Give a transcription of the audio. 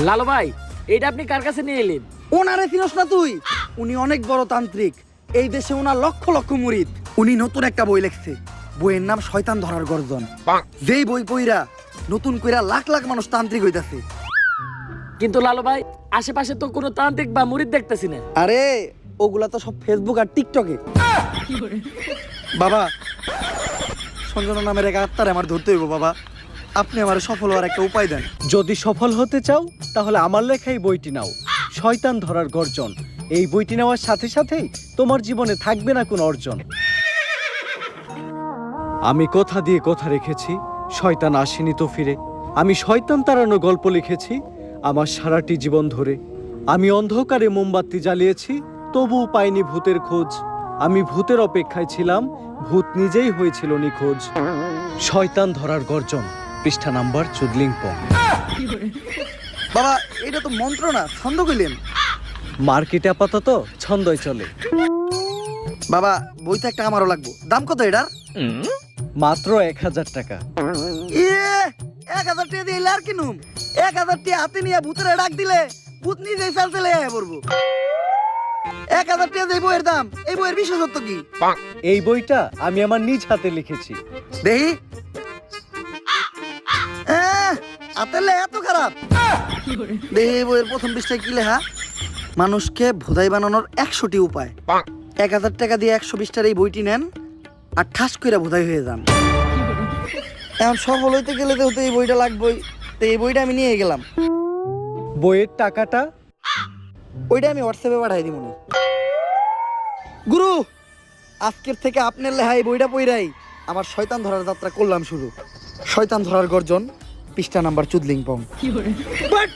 লালু ভাই, এটা আপনি কার কাছে নিয়ে এলেন? ওনারে চিনস না তুই? উনি অনেক বড় তান্ত্রিক, এই দেশে ওনার লক্ষ লক্ষ মুরিদ। উনি নতুন একটা বই লিখছে, বইয়ের নাম শয়তান ধরার গর্জন। যেই বই পইরা নতুন কইরা লাখ লাখ মানুষ তান্ত্রিক হইতাছে। কিন্তু লালু ভাই, আশেপাশে তো কোনো তান্ত্রিক বা মুরিদ দেখতেছি না। আরে ওগুলা তো সব ফেসবুক আর টিকটকে। বাবা, সঞ্জনা নামের এক আত্মারে আমার ধরতে হইব বাবা, আপনি আমার সফল হওয়ার একটা উপায় দেন। যদি সফল হতে চাও তাহলে আমার লেখা এই বইটি নাও, শয়তান ধরার গর্জন। এই বইটি নেওয়ার সাথে সাথেই তোমার জীবনে থাকবে না কোনো অর্জন। আমি কথা দিয়ে কথা রেখেছি, শয়তান আসেনি তো ফিরে। আমি শয়তান তাড়ানো গল্প লিখেছি আমার সারাটি জীবন ধরে। আমি অন্ধকারে মোমবাতি জ্বালিয়েছি, তবুও পাইনি ভূতের খোঁজ। আমি ভূতের অপেক্ষায় ছিলাম, ভূত নিজেই হয়েছিল নিখোঁজ। শয়তান ধরার গর্জন, পৃষ্ঠা নাম্বার চুদলিংপং। বাবা, এটা তো মন্ত্র না, ছন্দ কইলেন। মার্কেটে আপাতত ছন্দই চলে। বাবা, বইটা একটা আমারও লাগবো, দাম কত এটার? মাত্র 1000 টাকা। 1000 টাকা দিয়ে আর কিনুম? 1000 টাকা হাতে নিয়ে ভূতের ডাক দিলে ভূত নিজেই চাল চলে আয়া পড়বো। 1000 টাকা দিয়ে বইয়ের দাম, এই বইয়ের বিশেষত্ব কি? এই বইটা আমি আমার নিজ হাতে লিখেছি। দেখি, হাতের লেখা এত খারাপ? দেখি এই বইয়ের প্রথম পৃষ্ঠায় কি লেখা? মানুষকে ভোদাই বানানোর 100টি উপায়। 1000 টাকা দিয়ে 120টার এই বইটি নেন আর ঠাস কইরা ভোদাই হয়ে যান। এখন সফল হইতে গেলে তো এই বইটা লাগবেই, তো এই বইটা আমি নিয়ে গেলাম। বইয়ের টাকাটা? ওইটা আমি হোয়াটসঅ্যাপে পাঠাই দিব। গুরু, আজকের থেকে আপনার লেখা এই বইটা পইরাই আমার শয়তান ধরার যাত্রা করলাম শুরু। শয়তান ধরার গর্জন, পৃষ্ঠা নাম্বার চুদলিংপং। বাট